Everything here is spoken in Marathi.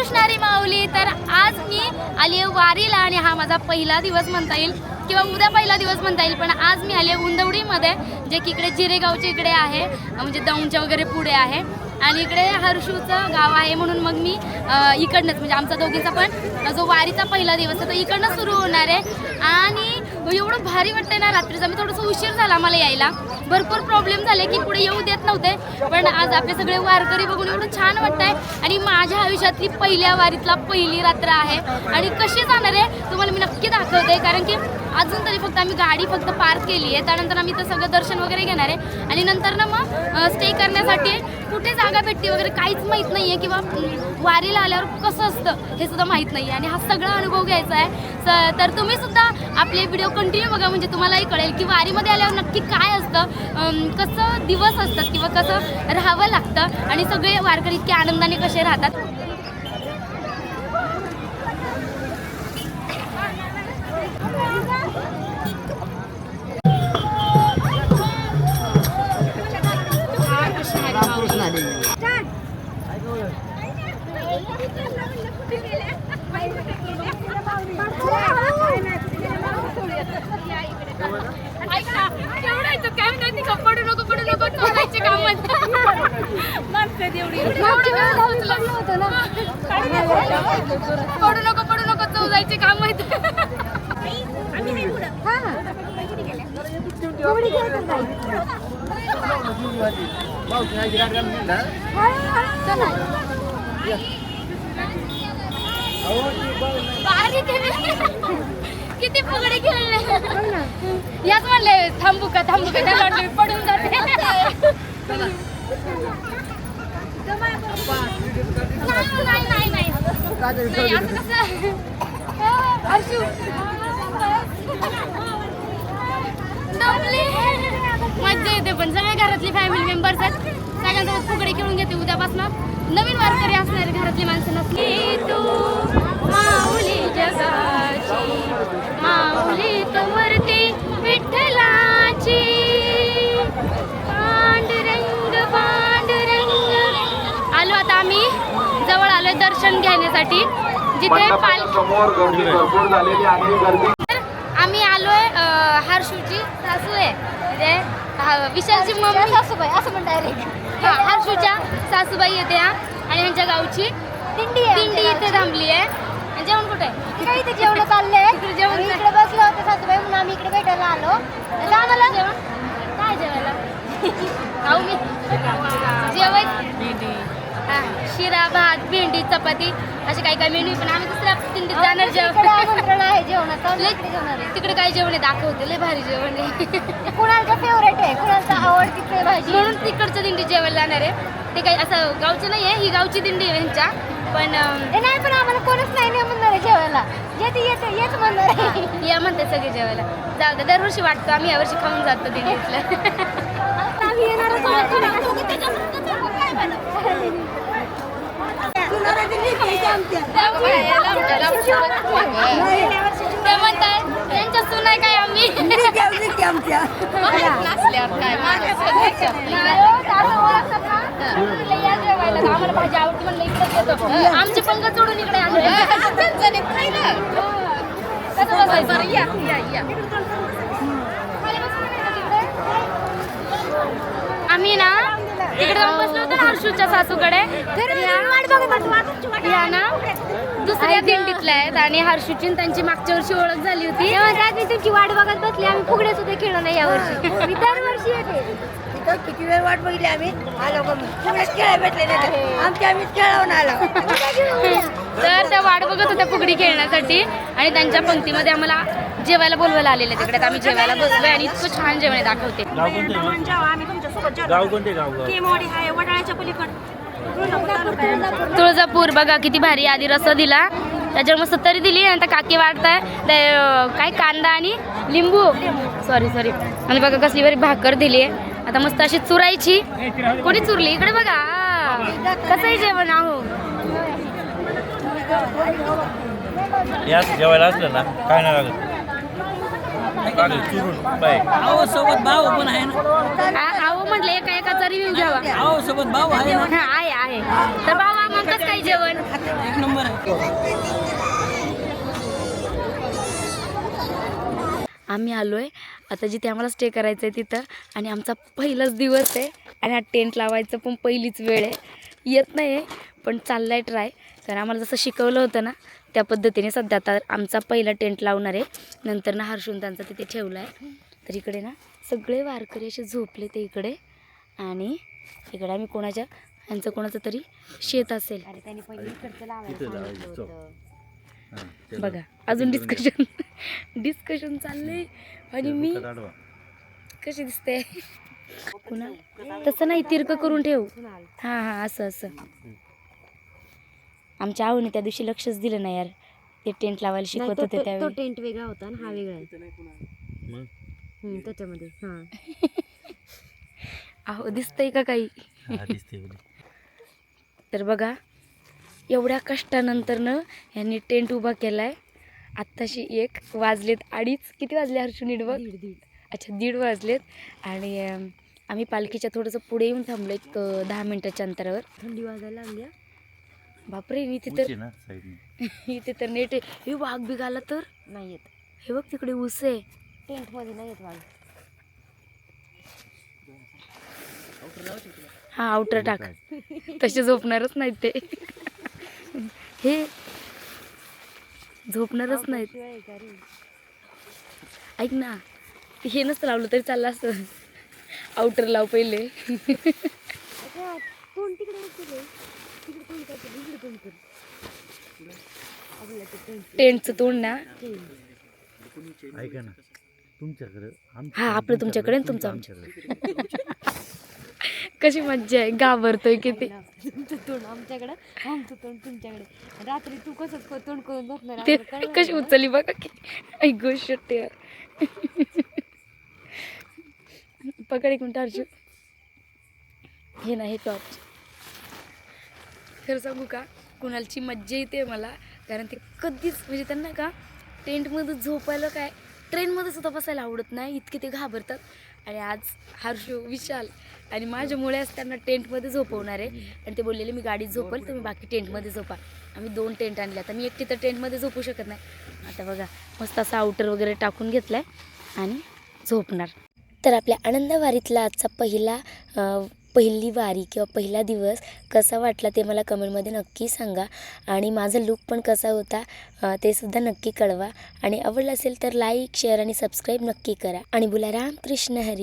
कृष्णारी माऊली. तर आज मी आली आहे वारीला आणि हा माझा पहिला दिवस म्हणता येईल किंवा उद्या पहिला दिवस म्हणता येईल. पण आज मी आली आहे उंदवडीमध्ये, जे की इकडे जिरेगावच्या इकडे आहे, म्हणजे दौंडच्या वगैरे पुढे आहे. आणि इकडे हर्षूचं गाव आहे, म्हणून मग मी इकडनंच म्हणजे आमचा दोघींचा पण जो वारीचा पहिला दिवस आहे तो इकडनं सुरू होणार आहे. आणि एवढं भारी वाटतंय ना रात्रीचा. मी थोडंसं उशीर झाला मला यायला, भरपूर प्रॉब्लेम झाले की पुढे येऊ देत नव्हते. पण आज आपले सगळे वारकरी बघून एवढं छान वाटतंय. आणि माझ्या आयुष्यातली पहिल्या वारीतला पहिली रात्र आहे. आणि कशी जाणार आहे तुम्हाला मी नक्की दाखवते, कारण की अजून तरी फक्त आम्ही गाडी फक्त पार्क केली आहे. त्यानंतर आम्ही तर सगळं दर्शन वगैरे घेणार आहे. आणि नंतर ना मग स्टे करण्यासाठी कुठे जागा भेटते वगैरे काहीच माहीत नाही आहे, किंवा वारीला आल्यावर कसं असतं हे सुद्धा माहीत नाही आहे. आणि हा सगळा अनुभव घ्यायचा आहे. तर तुम्ही सुद्धा आपले व्हिडिओ कंटिन्यू बघा, म्हणजे तुम्हालाही कळेल की वारीमध्ये आल्यावर नक्की काय असतं, कसं दिवस असतात किंवा कसं राहावं लागतं आणि सगळे वारकरी इतके आनंदाने कसे राहतात. पडू नको चोरायचे काम पडू नको चोरायचे काम आहेत. किती फुगडे खेळले. याच म्हणले थांबू का त्याला वाटलं पडून जाते. नाही असं कसं हर्षू मज्जा येते. पण सगळे घरातली फॅमिली मेंबर्स आहेत, सगळ्यांसोबत फुगडे खेळून घेते. उद्यापासून नवीन वारकरी असणारे घरातली माणसं नसली. तू माऊली जगाची माऊली तवरती विठ्ठलाची पांडुरंग आलो. आता आम्ही जवळ आलोय दर्शन घेण्यासाठी, जिथे आम्ही आलोय. हर्षूची सासू आहे, म्हणजे विशालची मम्मी सासूबाई असं म्हणता डायरेक्ट. हर्षूच्या सासूबाई येते आणि यांच्या गावची दिंडी इथे थांबली आहे. जेवण कुठे आहे? इथे जेवण चाललंय. जेवण इकडे बसलो होते सासूबाई म्हणून आम्ही इकडे भेटायला आलो. आम्हाला जेवण काय जेवायला खाऊ मी जेवण शिरा भात भेंडी चपाती असे काही काही मेन्यू. पण आम्ही दुसऱ्या दिंडीत जाणार. जेवण आहे जेवणाचं तिकडे काय जेवण आहे दाखवते. लय भारी जेवण आहे. कुणाचं फेवरेट आहे, कुणाचं आवडती भाजी, म्हणून तिकडच्या दिंडीत जेवायला जाणार आहे. ते काही असं गावचं नाही आहे, ही गावची दिंडी आहे यांच्या. पण नाही, पण आम्हाला कोणच नाही म्हणणार आहे जेवायला. येत म्हणणार आहे. या म्हणते सगळे जेवायला. जाऊ दे, दरवर्षी वाटतो आम्ही यावर्षी खाऊन जातो दिंडीतलं. आम्ही येणार ते म्हणताय त्यांच्या सुनाय काय आम्ही आम्हाला भाजी आवडती म्हणलं इकडेच येतो. आमचे पंग जोडून इकडे आले. आम्ही ना तिकडे जाऊन बसलो होतो ना हर्षूच्या सासूकडे. या ना दुसऱ्या दिंडीतल्या आहेत आणि हर्षूची त्यांची मागच्या वर्षी ओळख झाली होती. मी तुमची वाट बघत बसली. आम्ही फुगडे सुद्धा खेळलो नाही यावर्षी. मी दरवर्षी येते. किती वेळ वाट बघितली आम्ही. आलो खेळायला भेटले नाही, आम्हीच खेळावून आलो. तर त्या वाट बघत होत्या फुगडी खेळण्यासाठी आणि त्यांच्या पंक्तीमध्ये आम्हाला जेवायला बोलवायला आलेले. तिकडे आम्ही जेवायला बसलोय आणि इतकं छान जेवण दाखवते. तुळजापूर बघा किती भारी. आधी रस्सा दिला, त्याच्यावर मस्त तरी दिली. आणि आता काकी वाढताय काय कांदा आणि लिंबू सॉरी आणि बघा कसली भारी भाकर दिली आहे. आता मस्त अशी चुरायची. कोणी चुरली इकडे बघा. कसंही जेवण आहो. जेवायला असलं ना काय नाही लागत. सोबत भाऊ पण आहे ना. म्हटलं एका एकाचा रिव्ह्यू घ्यावा. सोबत भाऊ आहे ना. आहे तर बाबा मग कसं काय जेवण? एक नंबर आहे. आम्ही आलो आहे आता जिथे आम्हाला स्टे करायचं आहे तिथं, आणि आमचा पहिलाच दिवस आहे आणि हा टेंट लावायचं पण पहिलीच वेळ आहे. येत नाही आहे पण चालला आहे ट्राय, कारण आम्हाला जसं शिकवलं होतं ना त्या पद्धतीने सध्या आता आमचा पहिला टेंट लावणार आहे. नंतर ना हर्षून त्यांचा तिथे ठेवला आहे. तर इकडे ना सगळे वारकरी असे झोपले ते इकडे, आणि इकडे आम्ही यांचं कोणाचं तरी शेत असेल. बघा अजून डिस्कशन चाललंय. आणि मी कशी दिसते पुन्हा तसं नाही, तिरक करून ठेव. हां हां असं आमच्या आवडीने त्या दिवशी लक्षच दिलं नाही यार, ते टेंट लावायला शिकवत होते तो त्यावेळी. टेंट वेगळा होता आणि हा वेगळा आहे त्याच्यामध्ये. अहो दिसतंय का काही? तर बघा एवढ्या कष्टानंतरनं यांनी टेंट उभा केलाय. आत्ताशी 1 वाजलेत 2:30. किती वाजले हर्षू नीट बघ? अच्छा 1:30 वाजलेत. आणि आम्ही पालखीच्या थोडंसं पुढे येऊन थांबलो एक 10 मिनिटाच्या अंतरावर. थंडी वाजायला लागली. बापरे इथे तर नेट आहे. हे वाघ बिग आला तर नाही येत हे बघ तिकडे ऊस आहे. टेंट मध्ये नाही येत वाघ. हा आउटर टाक, तसे झोपणारच नाहीत ते. हे झोपणारच नाहीत. ऐक ना हे नसतं लावलं तरी चाललं असतं. आउटर लाव पहिले. तोंड तिकडे टेंटचं तोंड ना. ऐका ना तुमच्याकडे हा आपलं तुमच्याकडे आणि तुमचं आमच्याकडे. कशी मज्जा आहे, घाबरतोय किती. तुमचं तोंड आमच्याकडे, आमचं तोंड तुमच्याकडे. रात्री तू कसं तोंड करून झोपणार? ते कशी उचलली बघा की. ऐ गोष्ट यार. पकड एक मिनिट अर्जू. हे नाही टॉर्च. खरं सांगू का कुणालची मज्जा येते मला, कारण ते कधीच म्हणजे त्यांना का टेंटमध्ये झोपायला काय ट्रेनमध्ये सुद्धा बसायला आवडत नाही, इतके ते घाबरतात. आणि आज हर्षू विशाल आणि माझ्यामुळेच त्यांना टेंटमध्ये झोपवणार आहे. आणि ते बोललेले मी गाडीत झोपल तुम्ही बाकी टेंटमध्ये झोपा. आम्ही 2 टेंट आणले. आता मी एकटी तर टेंटमध्ये झोपू शकत नाही. आता बघा मस्त असा आउटर वगैरे टाकून घेतला आहे आणि झोपणार. तर आपल्या आनंदवारीतला आजचा पहिली वारी किंवा पहिला दिवस कसा वाटला ते मला कमेंटमध्ये नक्की सांगा. आणि माझा लूक पण कसा होता ते सुद्धा नक्की कळवा. आणि आवडलं असेल तर लाईक शेअर आणि सबस्क्राईब नक्की करा. आणि बोला रामकृष्ण हरी.